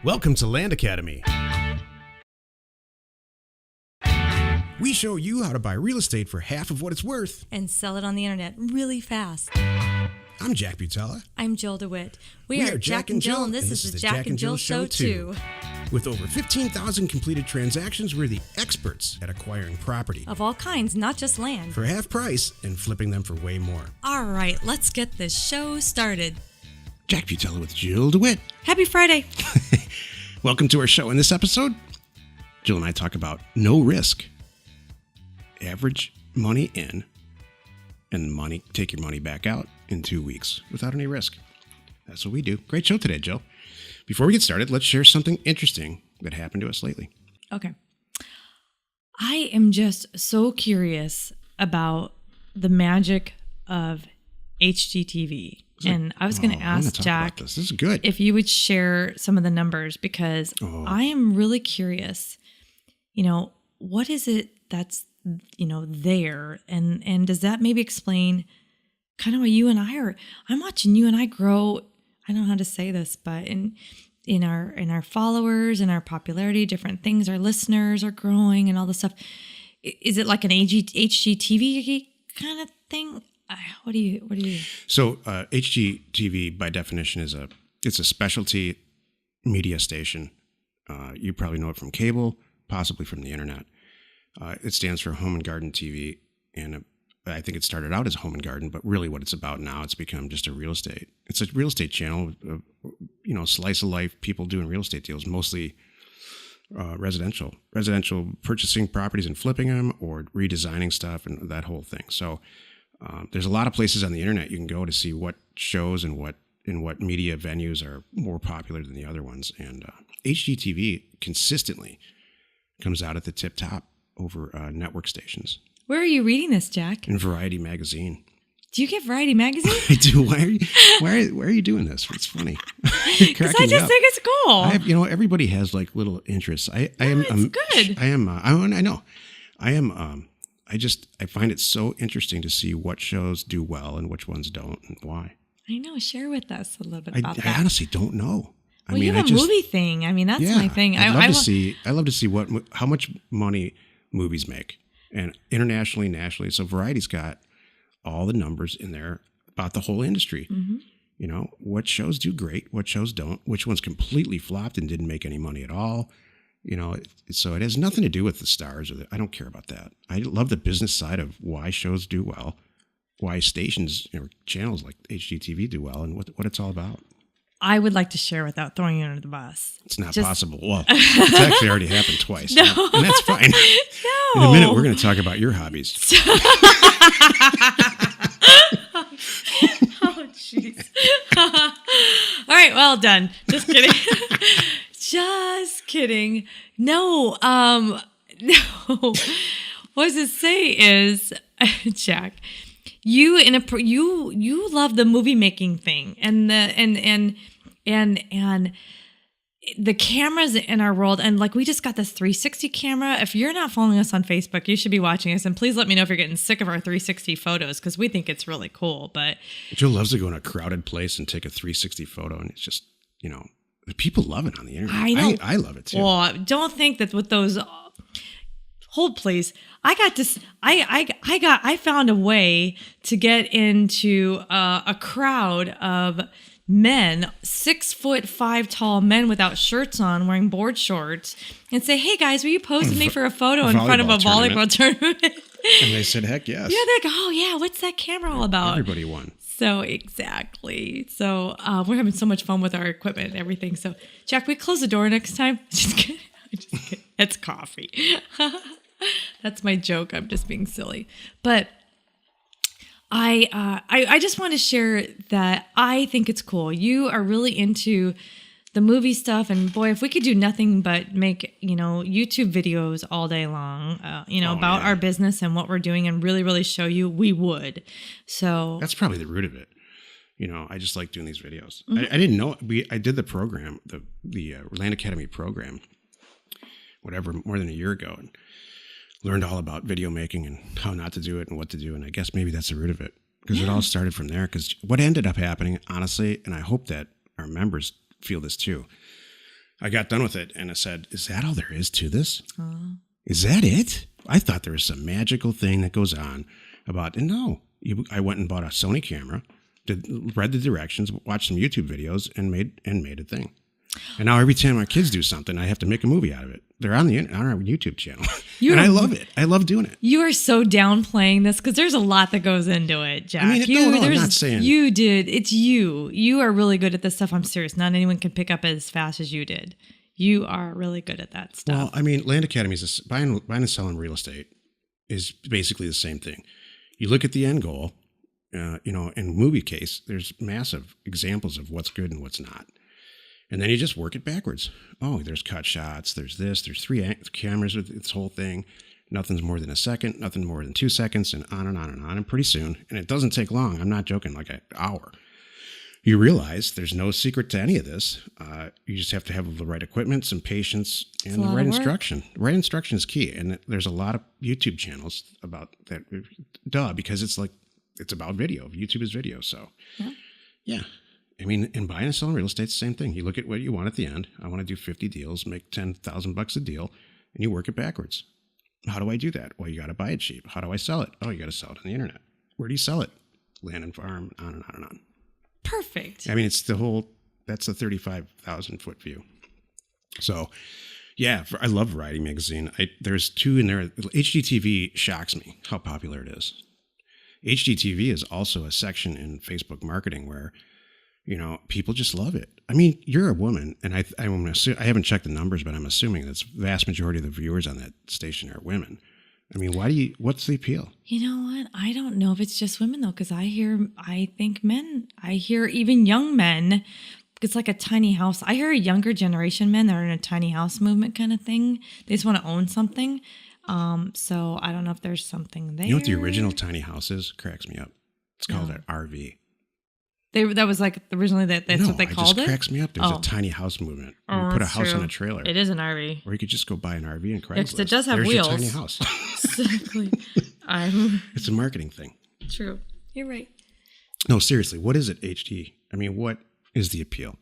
Welcome to Land Academy. We show you how to buy real estate for half of what it's worth. And sell it on the internet really fast. I'm Jack Butala. I'm Jill DeWit. We are Jack and Jill, and this is the Jack and Jill Show, too. With over 15,000 completed transactions, we're the experts at acquiring property. Of all kinds, not just land. For half price and flipping them for way more. All right, let's get this show started. Jack Butala with Jill DeWit. Happy Friday. Welcome to our show. In this episode, Jill and I talk about no risk. Average money in and take your money back out in 2 weeks without any risk. That's what we do. Great show today, Jill. Before we get started, let's share something interesting that happened to us lately. Okay. I am just so curious about the magic of HGTV. And I was going to ask Jack this is good. If you would share some of the numbers, because I am really curious, what is it that's, there? And does that maybe explain kind of what you and I'm watching you and I grow. I don't know how to say this, but in our followers and our popularity, different things, our listeners are growing and all this stuff. Is it like an HGTV kind of thing? What do you? So HGTV by definition it's a specialty media station. You probably know it from cable, possibly from the internet. It stands for Home and Garden TV, and I think it started out as Home and Garden, but really what it's about now, it's become just a real estate. It's a real estate channel, slice of life people doing real estate deals, mostly residential purchasing properties and flipping them or redesigning stuff and that whole thing. So there's a lot of places on the internet you can go to see what shows and what media venues are more popular than the other ones. And HGTV consistently comes out at the tip top over network stations. Where are you reading this, Jack? In Variety magazine. Do you get Variety magazine? I do. Why are you doing this? It's funny. Because I just think it's cool. Everybody has like little interests. Good. I find it so interesting to see what shows do well and which ones don't and why. I know. Share with us a little bit about that. I honestly don't know. You have a movie thing. That's my thing. I love to see how much money movies make, and internationally, nationally. So Variety's got all the numbers in there about the whole industry. Mm-hmm. What shows do great, what shows don't, which ones completely flopped and didn't make any money at all. So it has nothing to do with the stars I don't care about that. I love the business side of why shows do well, why stations or channels like HGTV do well, and what it's all about. I would like to share without throwing you under the bus. It's not possible. Well, it's actually already happened twice. No. And that's fine. No. In a minute, we're going to talk about your hobbies. Oh, jeez. All right, well done. Just kidding. Just kidding. No. No. What I was to say is, Jack, you love the movie making thing and the cameras in our world, and like we just got this 360 camera. If you're not following us on Facebook, you should be watching us, and please let me know if you're getting sick of our 360 photos, because we think it's really cool. But Joe loves to go in a crowded place and take a 360 photo, and it's just people love it on the internet. I know. I love it too. Well, don't think that with those. Hold, please. I found a way to get into a crowd of men, 6'5" tall men without shirts on, wearing board shorts, and say, "Hey guys, will you pose with me for a photo in front of a volleyball tournament?" And they said, "Heck yes." Yeah, they're like, "Oh yeah, what's that camera all about?" Everybody won. So exactly. So we're having so much fun with our equipment and everything. So Jack, we close the door next time. Just kidding. It's coffee. That's my joke. I'm just being silly. But I just want to share that I think it's cool. You are really into the movie stuff, and boy, if we could do nothing but make YouTube videos all day long, about our business and what we're doing, and really, really show you, we would. So that's probably the root of it. I just like doing these videos. Mm-hmm. I didn't know I did the program, the Land Academy program, more than a year ago, and learned all about video making and how not to do it and what to do. And I guess maybe that's the root of it, because it all started from there. Because what ended up happening, honestly, and I hope that our members feel this too. I got done with it and I said, is that all there is to this? Is that it? I thought there was some magical thing that goes on about, and no. I went and bought a Sony camera, read the directions, watched some YouTube videos, and made a thing. And now every time our kids do something, I have to make a movie out of it. They're on our YouTube channel. And I love it. I love doing it. You are so downplaying this because there's a lot that goes into it, Jack. I mean, I'm not saying. You did. It's you. You are really good at this stuff. I'm serious. Not anyone can pick up as fast as you did. You are really good at that stuff. Well, I mean, Land Academy is buying and selling real estate is basically the same thing. You look at the end goal, in movie case, there's massive examples of what's good and what's not. And then you just work it backwards. Oh, there's cut shots. There's this. There's 3 cameras with this whole thing. Nothing's more than a second. Nothing more than 2 seconds, and on and on and on. And pretty soon, and it doesn't take long. I'm not joking, like an hour. You realize there's no secret to any of this. You just have to have the right equipment, some patience, and the right instruction. The right instruction is key. And there's a lot of YouTube channels about that. Because it's about video. YouTube is video. So, yeah. I mean, in buying and selling real estate, it's the same thing. You look at what you want at the end. I want to do 50 deals, make $10,000 a deal, and you work it backwards. How do I do that? Well, you got to buy it cheap. How do I sell it? Oh, you got to sell it on the internet. Where do you sell it? Land and farm, on and on and on. Perfect. I mean, that's the 35,000 foot view. So, yeah, I love Variety Magazine. There's 2 in there. HGTV shocks me how popular it is. HGTV is also a section in Facebook marketing where, people just love it. I mean, you're a woman, and I haven't checked the numbers, but I'm assuming that's the vast majority of the viewers on that station are women. I mean, what's the appeal? You know what? I don't know if it's just women, though, because I think men, I hear even young men, it's like a tiny house. I hear younger generation men that are in a tiny house movement kind of thing. They just want to own something. So I don't know if there's something there. You know what the original tiny house is? Cracks me up. It's called an RV. That was like originally that's what they called it? It just cracks me up. There's a tiny house movement. You put a house on a trailer. It is an RV. Or you could just go buy an RV and Craigslist. Yeah, 'cause it does have There's wheels. Your tiny house. Exactly. It's a marketing thing. True. You're right. No, seriously, what is it, HT? I mean, what is the appeal?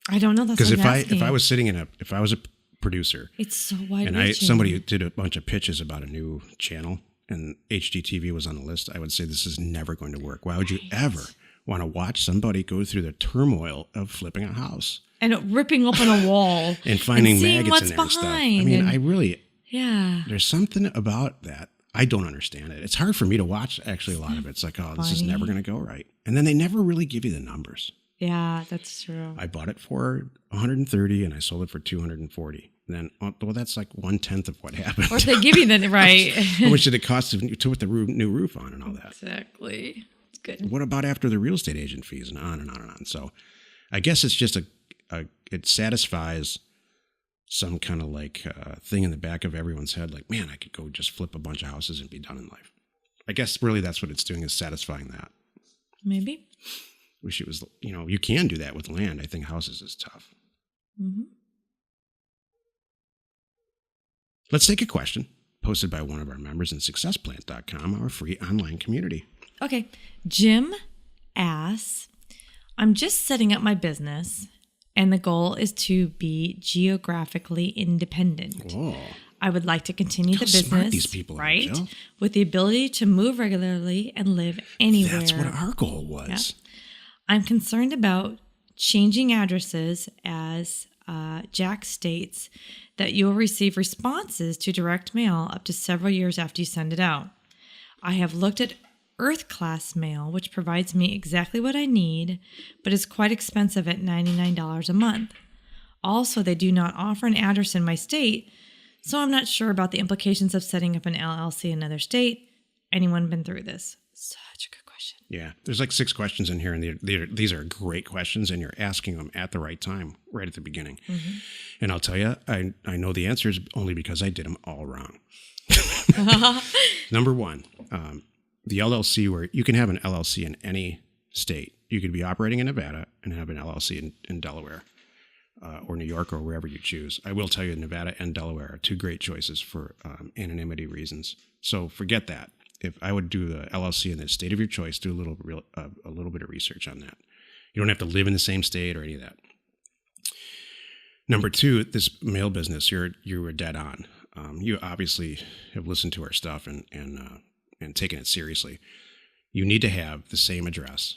I don't know. That's because if I was if I was a producer, it's so wide. And somebody did a bunch of pitches about a new channel, and HGTV was on the list, I would say this is never going to work. Why would you ever want to watch somebody go through the turmoil of flipping a house and ripping open a wall and finding maggots what's in there behind and stuff? I mean, and there's something about that. I don't understand it. It's hard for me to watch actually a lot of it. It's like, this is never going to go right. And then they never really give you the numbers. Yeah, that's true. I bought it for $130 and I sold it for $240. Then, that's like 1/10 of what happened. Or if they give you the right. How much did it cost to put the new roof on and all that? Exactly. It's good. What about after the real estate agent fees and on and on and on? So, I guess it's just it satisfies some kind of thing in the back of everyone's head. Like, man, I could go just flip a bunch of houses and be done in life. I guess really that's what it's doing, is satisfying that. Maybe. Wish it was, you can do that with land. I think houses is tough. Mm-hmm. Let's take a question posted by one of our members in successplant.com, our free online community. Okay. Jim asks, I'm just setting up my business and the goal is to be geographically independent. Whoa. I would like to continue the business, these people right? Are, with the ability to move regularly and live anywhere. That's what our goal was. Yeah. I'm concerned about changing addresses as Jack states that you will receive responses to direct mail up to several years after you send it out. I have looked at Earth Class Mail, which provides me exactly what I need, but is quite expensive at $99 a month. Also, they do not offer an address in my state, so I'm not sure about the implications of setting up an LLC in another state. Anyone been through this? Such a good question. Yeah, there's 6 questions in here, and these are great questions, and you're asking them at the right time, right at the beginning. Mm-hmm. And I'll tell you, I know the answers only because I did them all wrong. Number 1, the LLC, where you can have an LLC in any state. You could be operating in Nevada and have an LLC in Delaware or New York or wherever you choose. I will tell you, Nevada and Delaware are 2 great choices for anonymity reasons. So forget that. If I would do the LLC in the state of your choice, do a little bit of research on that. You don't have to live in the same state or any of that. Number two, this mail business, you were dead on. You obviously have listened to our stuff and taken it seriously. You need to have the same address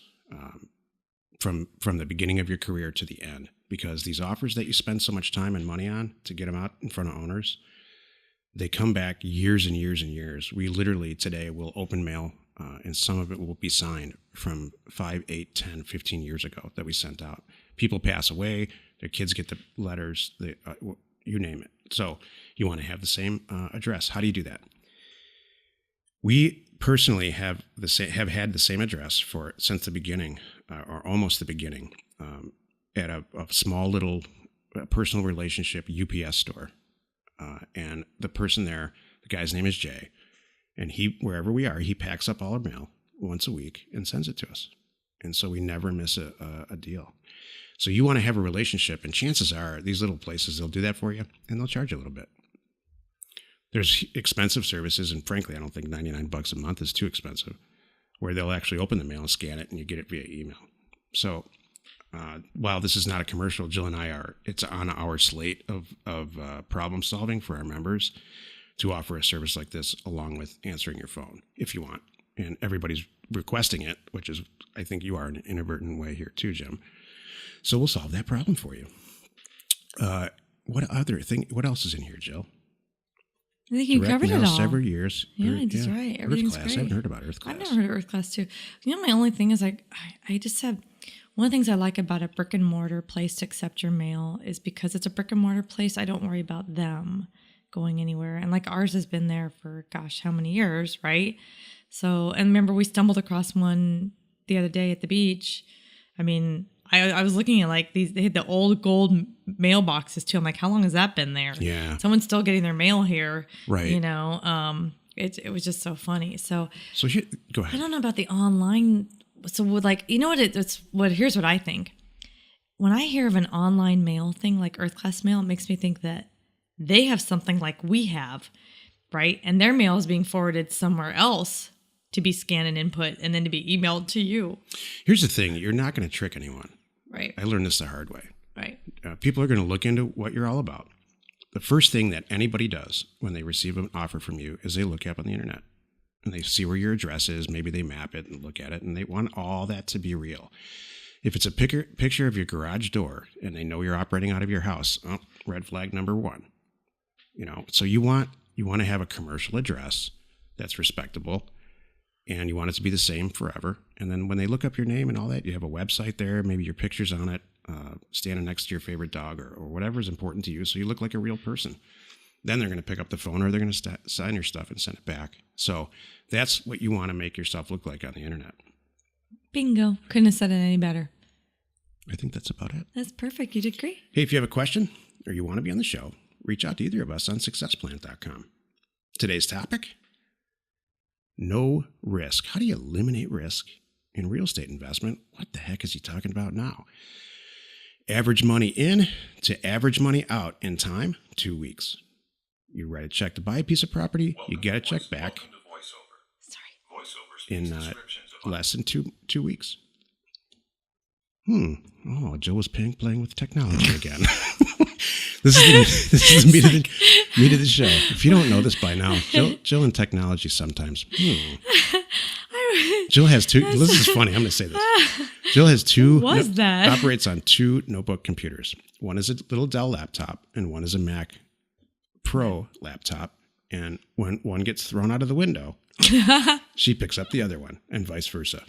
from the beginning of your career to the end, because these offers that you spend so much time and money on to get them out in front of owners, they come back years and years and years. We literally today will open mail, and some of it will be signed from 5, 8, 10, 15 years ago that we sent out. People pass away, their kids get the letters, you name it. So you want to have the same address. How do you do that? We personally have had the same address since the beginning, or almost the beginning, at a small little personal relationship UPS store. And the person there, the guy's name is Jay, and wherever we are, he packs up all our mail once a week and sends it to us. And so we never miss a deal. So you want to have a relationship, and chances are these little places, they'll do that for you, and they'll charge you a little bit. There's expensive services, and frankly, I don't think $99 a month is too expensive, where they'll actually open the mail and scan it, and you get it via email. So while this is not a commercial, Jill and I it's on our slate of problem solving for our members to offer a service like this along with answering your phone if you want. And everybody's requesting it, which is, I think you are in an inadvertent way here too, Jim. So we'll solve that problem for you. What else is in here, Jill? I think you covered it all. Several years. Yeah, that's right. Everything's Earth Class. great. I haven't heard about Earth Class. I've never heard of Earth Class too. My only thing is I just have, one of the things I like about a brick and mortar place to accept your mail is because it's a brick and mortar place, I don't worry about them going anywhere. And like ours has been there for gosh, how many years, right? So, and remember we stumbled across one the other day at the beach. I mean, I was looking at like they had the old gold mailboxes too. I'm like, how long has that been there? Yeah. Someone's still getting their mail here. Right. It was just so funny. So here, go ahead. I don't know about the online. So like, you know what, here's what I think. When I hear of an online mail thing like Earth Class Mail, it makes me think that they have something like we have, right? And their mail is being forwarded somewhere else to be scanned and input and then to be emailed to you. Here's the thing. You're not going to trick anyone. Right. I learned this the hard way. Right. People are going to look into what you're all about. The first thing that anybody does when they receive an offer from you is they look up on the internet and they see where your address is. Maybe they map it and look at it, and they want all that to be real. If it's a picture of your garage door and they know you're operating out of your house, red flag number one. So you want to have a commercial address that's respectable, and you want it to be the same forever. And then when they look up your name and all that, you have a website there, maybe your picture's on it, standing next to your favorite dog or whatever is important to you, so you look like a real person. Then they're going to pick up the phone or they're going to sign your stuff and send it back. So that's what you want to make yourself look like on the internet. Bingo. Couldn't have said it any better. I think that's about it. That's perfect. You did great. Hey, if you have a question or you want to be on the show, reach out to either of us on successplan.com. Today's topic: no risk. How do you eliminate risk in real estate investment? What the heck is he talking about now? Average money in to average money out in time, 2 weeks. You write a check to buy a piece of property, you get a check back in less than two weeks. Oh, Joe was playing with technology again. This is the meat of the show. If you don't know this by now, Jill and technology sometimes. Jill has two. This is funny. I'm going to say this. Jill has two. Operates on two notebook computers. One is a little Dell laptop, and one is a Mac Pro laptop. And when one gets thrown out of the window, she picks up the other one, and vice versa.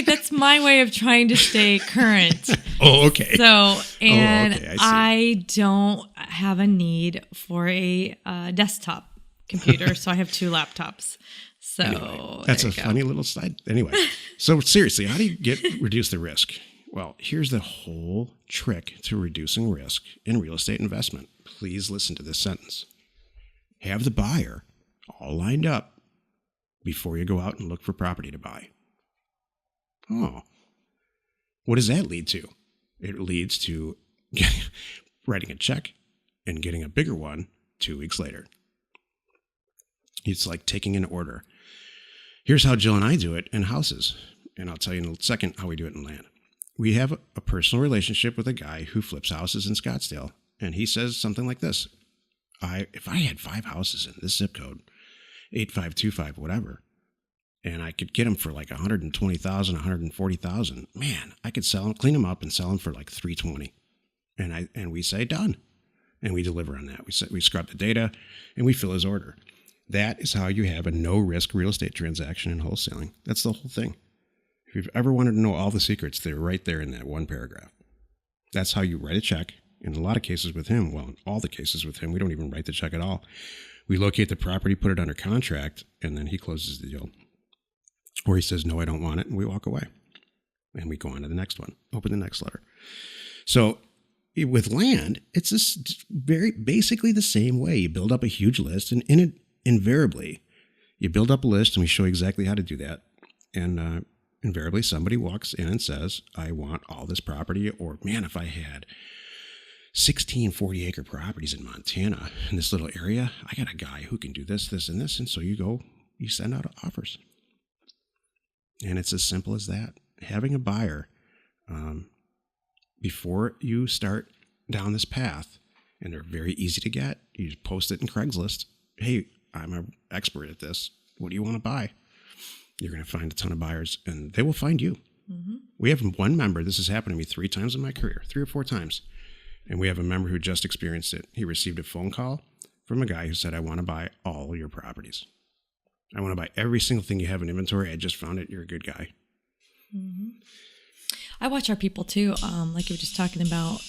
That's my way of trying to stay current. Oh, okay. So, and I don't have a need for a desktop computer, so I have two laptops. So anyway, that's a funny little side. Anyway, so seriously, how do you reduce the risk? Well, here's the whole trick to reducing risk in real estate investment. Please listen to this sentence. Have the buyer all lined up before you go out and look for property to buy. Oh, what does that lead to? It leads to writing a check and getting a bigger one 2 weeks later. It's like taking an order. Here's how Jill and I do it in houses, and I'll tell you in a second how we do it in land. we have a personal relationship with a guy who flips houses in Scottsdale. And he says something like this. If I had 5 houses in this zip code, 8525, whatever, and I could get them for like 120,000, 140,000, man, I could sell them, clean them up and sell them for like 320. And we say done. And we deliver on that. We scrub the data and we fill his order. That is how you have a no-risk real estate transaction in wholesaling. That's the whole thing. If you've ever wanted to know all the secrets, they're right there in that one paragraph. That's how you write a check. In a lot of cases with him, well, in all the cases with him, we don't even write the check at all. We locate the property, put it under contract, and then he closes the deal. Or he says, no, I don't want it, and we walk away. And we go on to the next one, open the next letter. So with land, it's just very basically the same way. You build up a huge list, and invariably, you build up a list, and we show you exactly how to do that. And invariably, somebody walks in and says, I want all this property, or man, if I had 16 40-acre properties in Montana in this little area, I got a guy who can do this, this, and this. And so you send out offers. And it's as simple as that. Having a buyer, before you start down this path, and they're very easy to get, you just post it in Craigslist. Hey, I'm an expert at this. What do you want to buy? You're going to find a ton of buyers, and they will find you. Mm-hmm. We have one member, this has happened to me 3 times in my career, 3 or 4 times. And we have a member who just experienced it. He received a phone call from a guy who said, I want to buy all your properties. I want to buy every single thing you have in inventory. I just found it. You're a good guy. Mm-hmm. I watch our people too, like you were just talking about,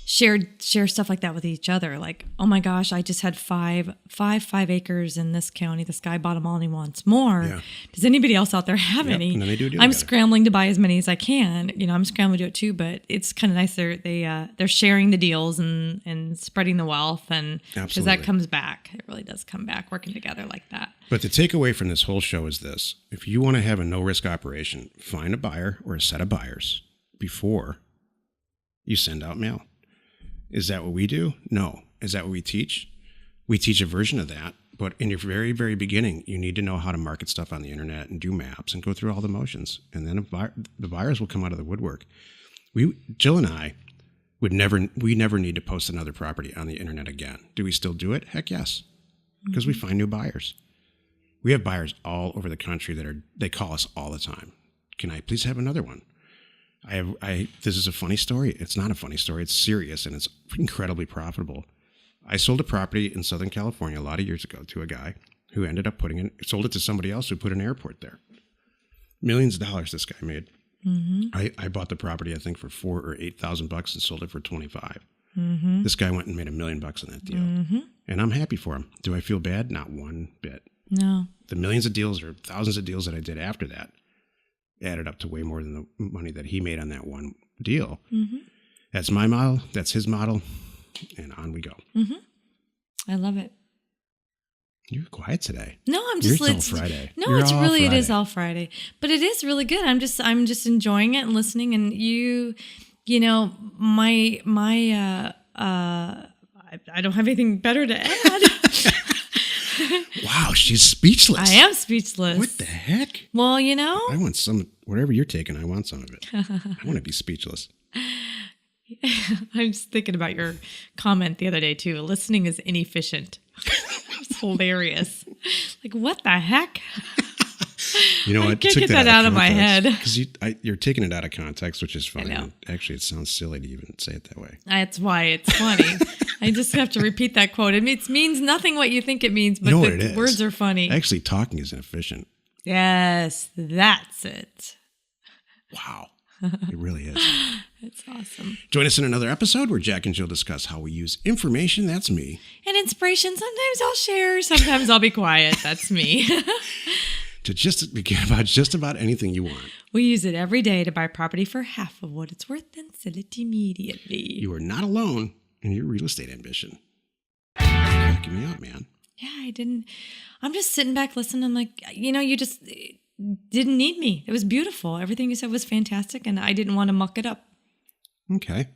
share stuff like that with each other. Like, oh my gosh, I just had 5 acres in this county. This guy bought them all and he wants more. Yeah. Does anybody else out there have any? And then they do I'm scrambling to buy as many as I can. I'm scrambling to do it too, but it's kind of nice. They're sharing the deals and spreading the wealth, and because that comes back, it really does come back working together like that. But the takeaway from this whole show is this: if you want to have a no-risk operation, find a buyer or a set of buyers before you send out mail. Is that what we do? No. Is that what we teach? We teach a version of that, but in your very, very beginning, you need to know how to market stuff on the internet and do maps and go through all the motions. And then the buyers will come out of the woodwork. Jill and I we never need to post another property on the internet again. Do we still do it? Heck yes. Because we find new buyers. We have buyers all over the country they call us all the time. Can I please have another one? This is a funny story. It's not a funny story. It's serious, and it's incredibly profitable. I sold a property in Southern California a lot of years ago to a guy who ended up sold it to somebody else who put an airport there. Millions of dollars this guy made. Mm-hmm. I bought the property, I think, for $4,000 or $8,000 and sold it for $25,000. Mm-hmm. This guy went and made $1 million on that deal. Mm-hmm. And I'm happy for him. Do I feel bad? Not one bit. No. The millions of deals or thousands of deals that I did after that added up to way more than the money that he made on that one deal. Mm-hmm. That's my model. That's his model. And on we go. Mm-hmm. I love it. You're quiet today. No, I'm just. It's all Friday. No, it is all Friday, but it is really good. I'm just enjoying it and listening. And I don't have anything better to add. Wow, she's speechless. I am speechless. What the heck? Well, I want some, whatever you're taking, I want some of it. I want to be speechless. I'm just thinking about your comment the other day, too. Listening is inefficient. It's hilarious. Like, what the heck? You know what? I can't get that out of my head. Because you're taking it out of context, which is funny. Actually, it sounds silly to even say it that way. That's why it's funny. I just have to repeat that quote. It means nothing what you think it means, but the words are funny. Actually, talking is inefficient. Yes, that's it. Wow. It really is. It's awesome. Join us in another episode where Jack and Jill discuss how we use information, that's me, and inspiration. Sometimes I'll share, sometimes I'll be quiet. That's me. To about just about anything you want. We use it every day to buy property for half of what it's worth and sell it immediately. You are not alone in your real estate ambition. You're cracking me up, man. Yeah, I didn't. I'm just sitting back listening. I'm like, you just didn't need me. It was beautiful. Everything you said was fantastic, and I didn't want to muck it up. Okay.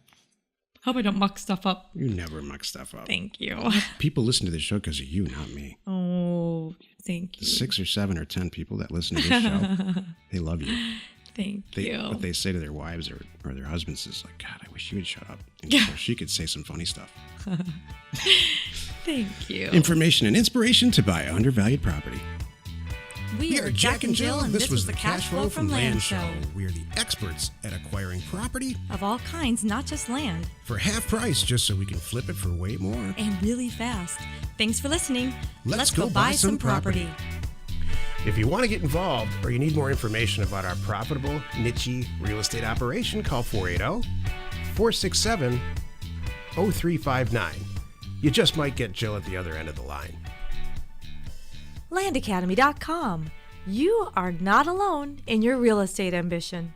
Hope I don't muck stuff up. You never muck stuff up. Thank you. People listen to this show because of you, not me. Oh, thank you. The 6 or 7 or 10 people that listen to this show, they love you. Thank you. What they say to their wives or their husbands is like, God, I wish you would shut up. And so she could say some funny stuff. Thank you. Information and inspiration to buy undervalued property. We are Jack and Jill, and this was the Cash Flow from Land Show. We are the experts at acquiring property Of all kinds, not just land. for half price, just so we can flip it for way more. And really fast. Thanks for listening. Let's go buy some property. If you want to get involved or you need more information about our profitable, niche real estate operation, call 480-467-0359. You just might get Jill at the other end of the line. landacademy.com. You are not alone in your real estate ambition.